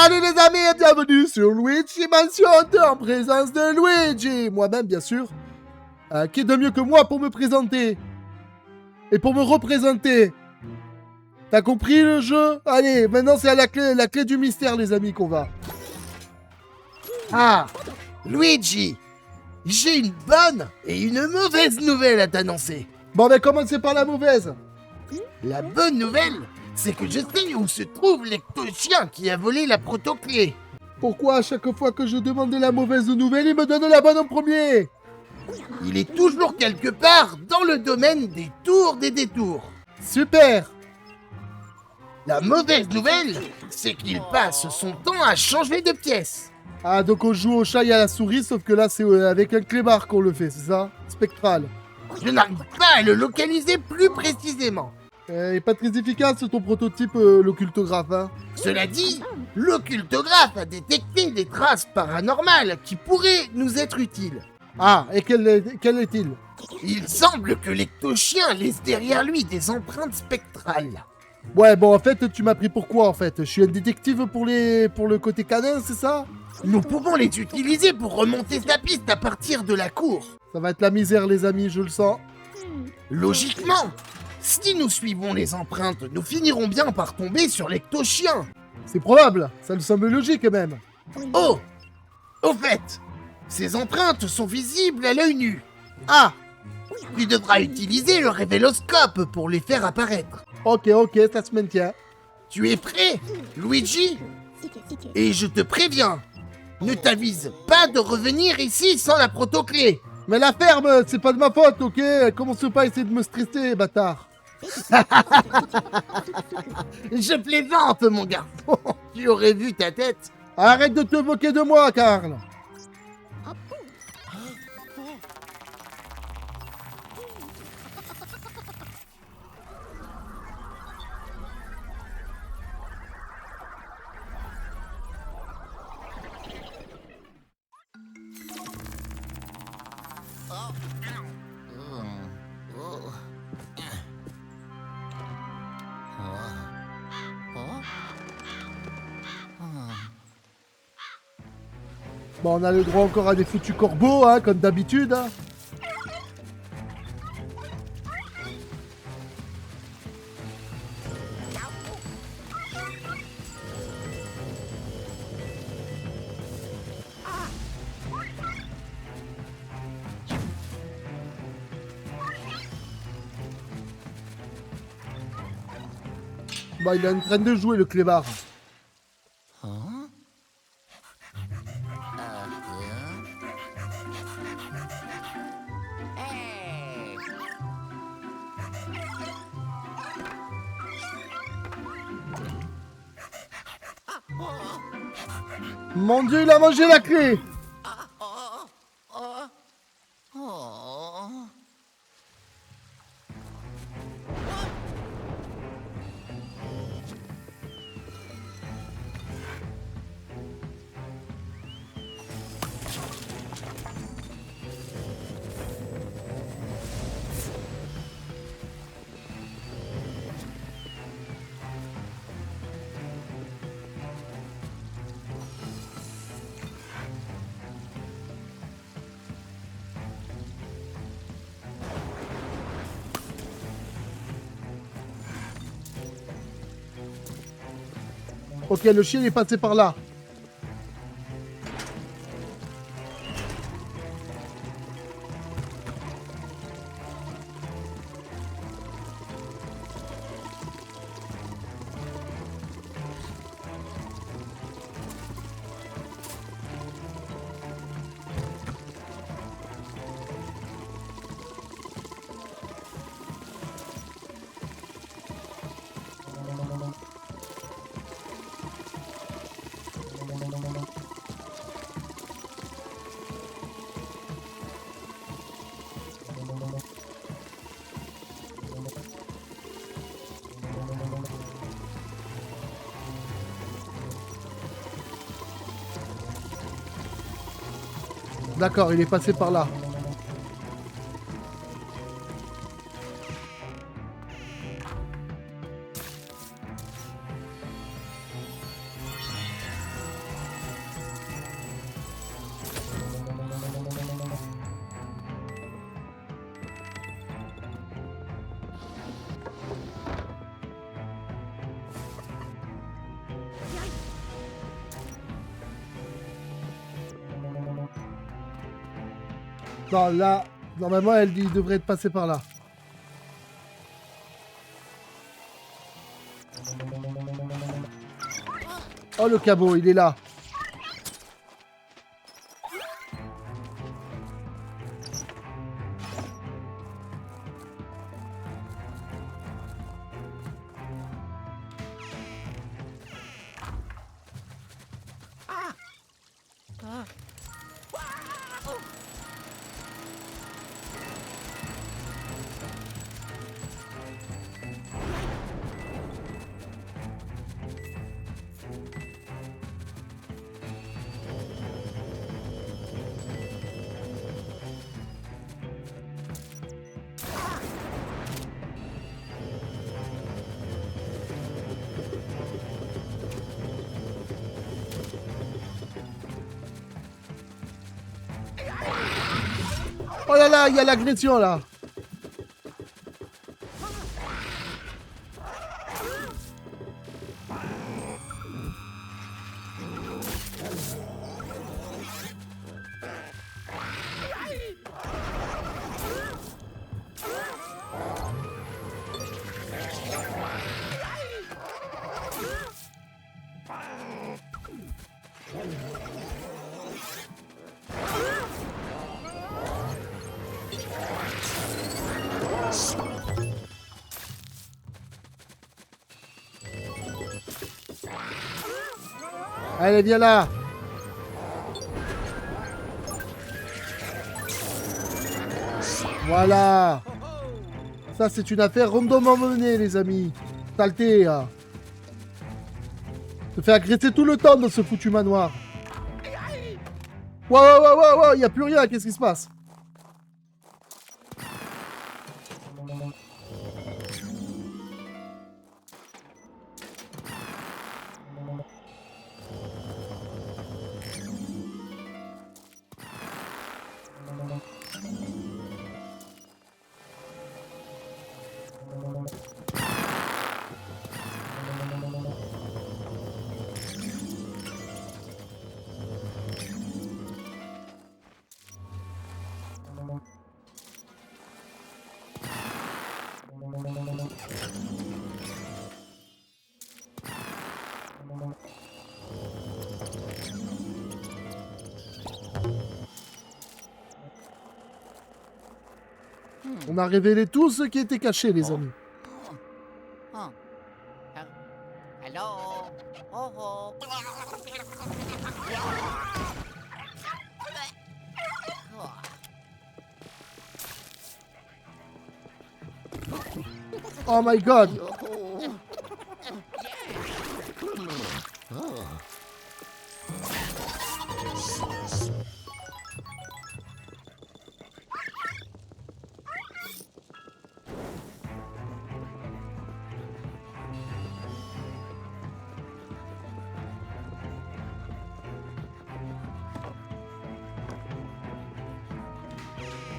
Salut les amis et bienvenue sur Luigi Mansion 2 en présence de Luigi. Moi-même bien sûr. Qui est de mieux que moi pour me présenter et pour me représenter. T'as compris le jeu? Allez, maintenant c'est à la clé du mystère les amis qu'on va. Ah, Luigi, j'ai une bonne et une mauvaise nouvelle à t'annoncer. Bon ben commencez par la mauvaise. La bonne nouvelle, c'est que je sais où se trouve l'ecto-chien qui a volé la proto-clé. Pourquoi à chaque fois que je demande la mauvaise nouvelle, il me donne la bonne en premier? Il est toujours quelque part dans le domaine des tours des détours. Super. La mauvaise nouvelle, c'est qu'il passe son temps à changer de pièce. Ah donc on joue au chat et à la souris, sauf que là c'est avec un clébard qu'on le fait, c'est ça? Spectral. Je n'arrive pas à le localiser plus précisément. Il est pas très efficace ton prototype, l'occultographe, hein. Cela dit, l'occultographe a détecté des traces paranormales qui pourraient nous être utiles. Ah, et quel est-il? Il semble que l'ecto-chien laisse derrière lui des empreintes spectrales. Ouais, bon, en fait, tu m'as pris pour quoi, en fait? Je suis un détective pour le côté canin, c'est ça? Nous pouvons les utiliser pour remonter sa piste à partir de la cour. Ça va être la misère, les amis, je le sens. Logiquement, si nous suivons les empreintes, nous finirons bien par tomber sur l'ecto-chien. C'est probable, ça me semble logique, même. Oh! Au fait, ces empreintes sont visibles à l'œil nu. Ah! Tu devras utiliser le révéloscope pour les faire apparaître. Ok, ça se maintient. Tu es prêt, Luigi? Et je te préviens, ne t'avise pas de revenir ici sans la proto-clé. Mais la ferme, c'est pas de ma faute, ok? Commence pas à essayer de me stresser, bâtard. Je plaisante, mon garçon. Tu aurais vu ta tête. Arrête de te moquer de moi, Karl. Bon, on a le droit encore à des foutus corbeaux, hein, comme d'habitude. Hein. Bah, il est en train de jouer, le clébard. Mon Dieu, il a mangé la clé! Ok, le chien est passé par là. D'accord, il est passé par là. Non, là, normalement, elle dit, devrait être passée par là. Oh, le cabot, il est là. Oh là là, il y a l'agression là. Allez, viens là. Voilà. Ça, c'est une affaire rondement menée, les amis. Saleté. Se fait agresser tout le temps dans ce foutu manoir. Wow, y a plus rien. Qu'est-ce qui se passe? On a révélé tout ce qui était caché, les amis. Hello. Oh, oh. Oh my god.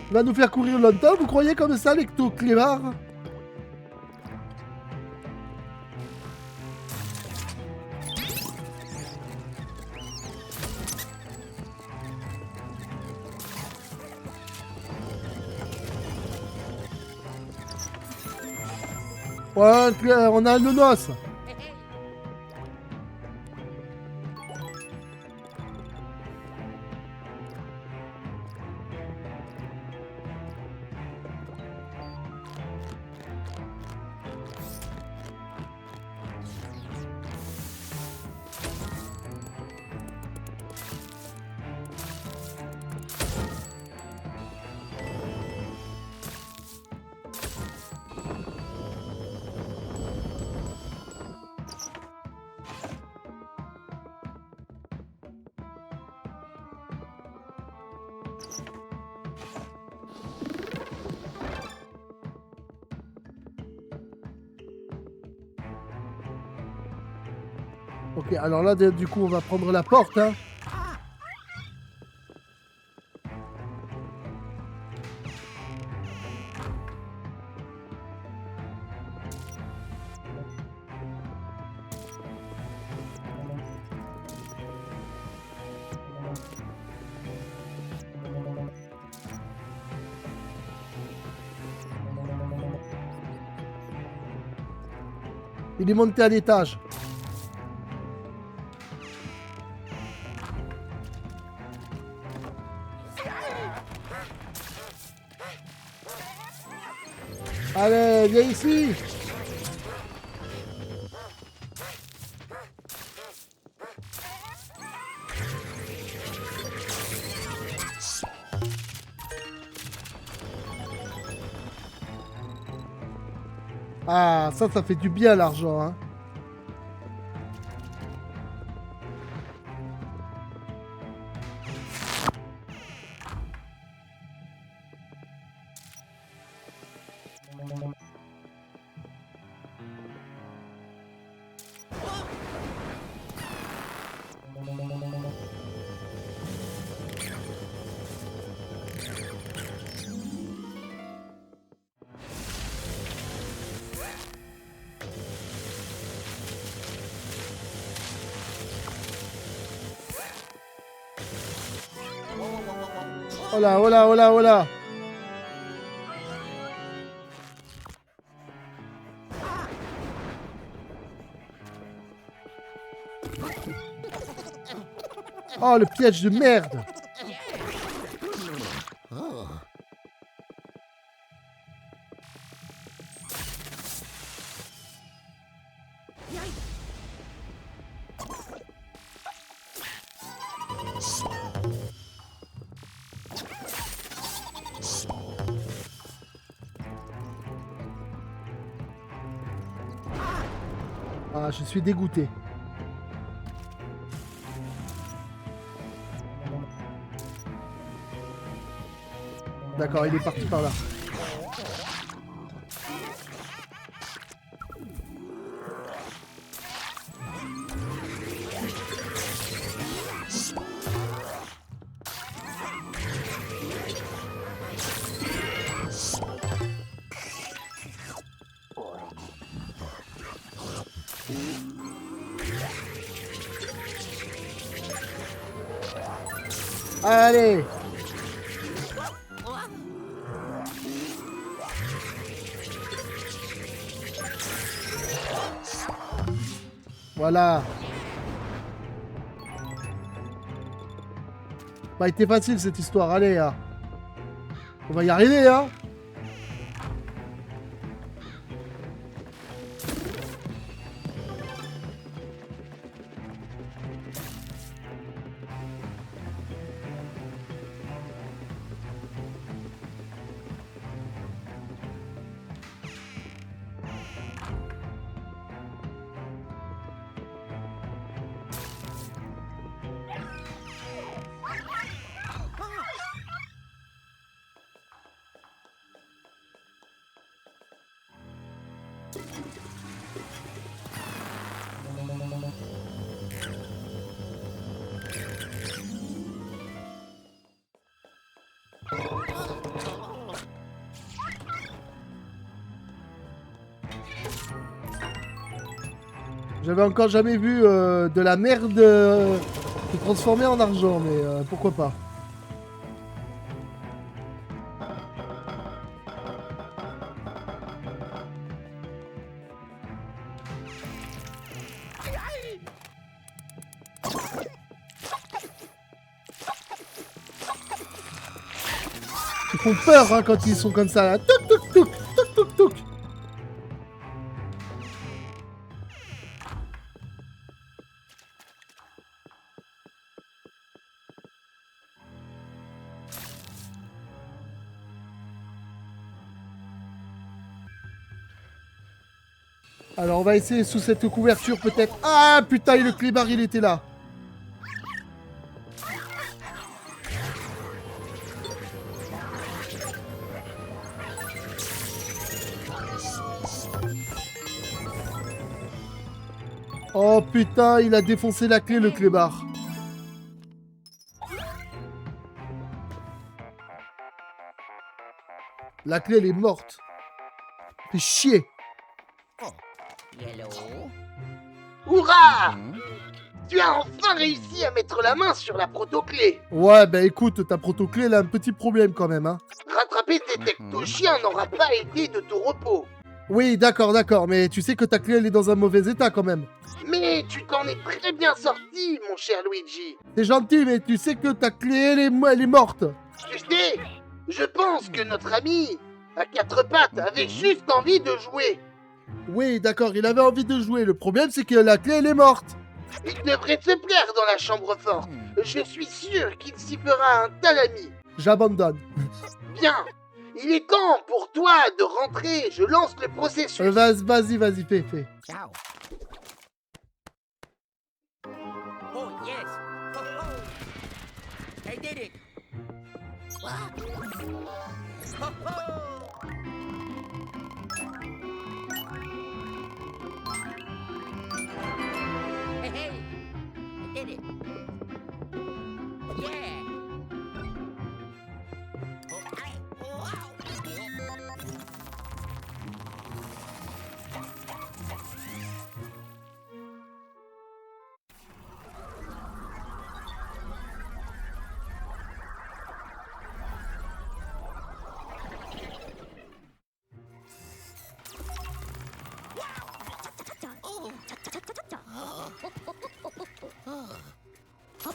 Il va nous faire courir longtemps, vous croyez comme ça, les clébards? Ouais, on a un nonos. Ok, alors là, du coup, on va prendre la porte, hein. Il est monté à l'étage. Allez, viens ici. Ah, ça fait du bien l'argent, hein. Oh là, oh là, oh là, oh là. Oh, le piège de merde. Ah, je suis dégoûté. D'accord, il est parti par là. Allez! Voilà. Pas été facile cette histoire, allez, hein. On va y arriver, hein. J'avais encore jamais vu de la merde se transformer en argent, mais pourquoi pas. Ils font peur hein, quand ils sont comme ça là. Touc touc touc touc touc touc. Alors on va essayer sous cette couverture peut-être. Ah putain, le clébard il était là. Oh putain, il a défoncé la clé le clébard. La clé elle est morte. Fais chier. Hello. Hurrah! Tu as enfin réussi à mettre la main sur la protoclé. Ouais, bah écoute, ta protoclé, elle a un petit problème quand même, hein. Rattraper tes tectos chiens n'aura pas été de tout repos. Oui, d'accord, mais tu sais que ta clé, elle est dans un mauvais état quand même. Mais tu t'en es très bien sorti, mon cher Luigi. C'est gentil, mais tu sais que ta clé, elle est morte. Tu sais, je pense que notre ami à quatre pattes avait juste envie de jouer. Oui, d'accord, il avait envie de jouer. Le problème, c'est que la clé, elle est morte. Il devrait se plaire dans la chambre forte. Je suis sûr qu'il s'y fera un tel ami. J'abandonne. Bien, il est temps pour toi de rentrer. Je lance le processus. Vas-y, fais. Ciao. Oh, yes. Oh, oh. I did it. What? Oh, oh. Hey, hey. I did it. Yeah. Oh, I, wow.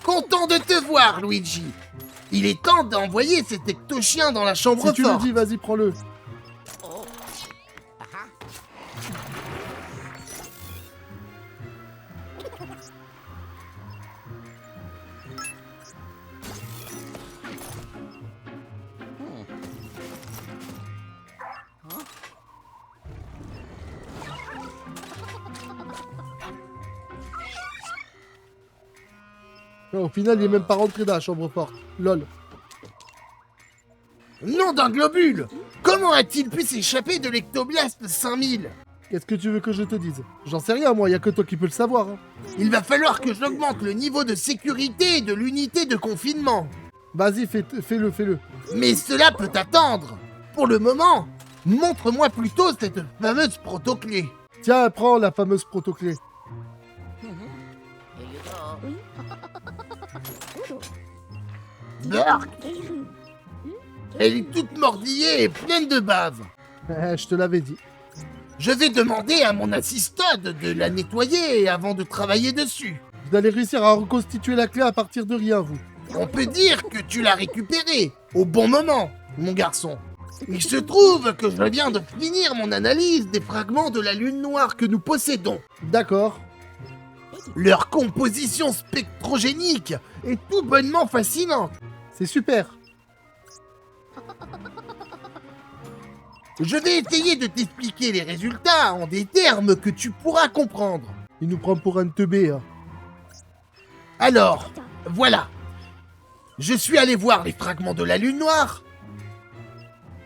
Content de te voir, Luigi. Il est temps d'envoyer cet ecto-chien dans la chambre Si tu le forte. dis, vas-y, prends-le. Oh. Aha. Ouais, au final, il est même pas rentré dans la chambre forte. Lol. Nom d'un globule. Comment a-t-il pu s'échapper de l'Ectoblast 5000? Qu'est-ce que tu veux que je te dise? J'en sais rien, moi, y a que toi qui peux le savoir. Hein. Il va falloir que j'augmente le niveau de sécurité de l'unité de confinement. Vas-y, fais-le. Mais cela peut attendre. Pour le moment, montre-moi plutôt cette fameuse protoclé. Tiens, prends la fameuse protoclé. Here you go. Burk, elle est toute mordillée et pleine de bave. Je te l'avais dit. Je vais demander à mon assistante de la nettoyer avant de travailler dessus. Vous allez réussir à reconstituer la clé à partir de rien, vous. On peut dire que tu l'as récupérée au bon moment, mon garçon. Il se trouve que je viens de finir mon analyse des fragments de la lune noire que nous possédons. D'accord. Leur composition spectrogénique est tout bonnement fascinante. C'est super. Je vais essayer de t'expliquer les résultats en des termes que tu pourras comprendre. Il nous prend pour un teubé. Hein. Alors, voilà. Je suis allé voir les fragments de la lune noire.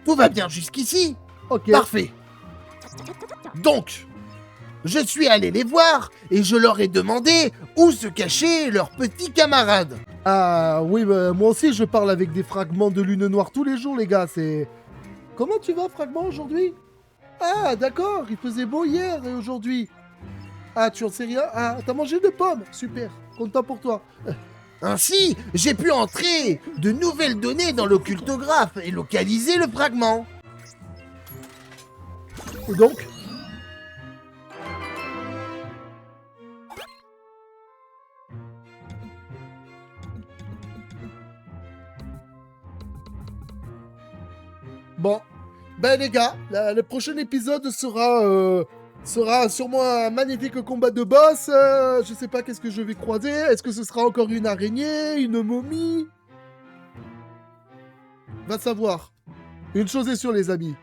Tout va bien jusqu'ici? Ok. Parfait. Donc, je suis allé les voir et je leur ai demandé où se cachait leur petit camarade. Ah oui, bah, moi aussi je parle avec des fragments de lune noire tous les jours, les gars. C'est... Comment tu vas, fragment, aujourd'hui? Ah, d'accord, il faisait beau hier et aujourd'hui. Ah, tu en sais rien? Ah, t'as mangé de pommes? Super, content pour toi. Ainsi, j'ai pu entrer de nouvelles données dans l'occultographe et localiser le fragment. Et donc? Bon, ben les gars, le prochain épisode sera sûrement un magnifique combat de boss. Je sais pas qu'est-ce que je vais croiser. Est-ce que ce sera encore une araignée, une momie? Va savoir. Une chose est sûre, les amis.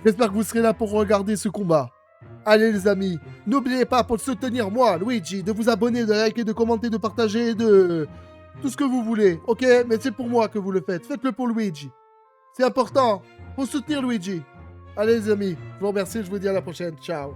J'espère que vous serez là pour regarder ce combat. Allez les amis, n'oubliez pas pour soutenir moi, Luigi, de vous abonner, de liker, de commenter, de partager, de... tout ce que vous voulez, ok? Mais c'est pour moi que vous le faites, faites-le pour Luigi. C'est important, pour soutenir Luigi. Allez les amis, je vous remercie, je vous dis à la prochaine, ciao.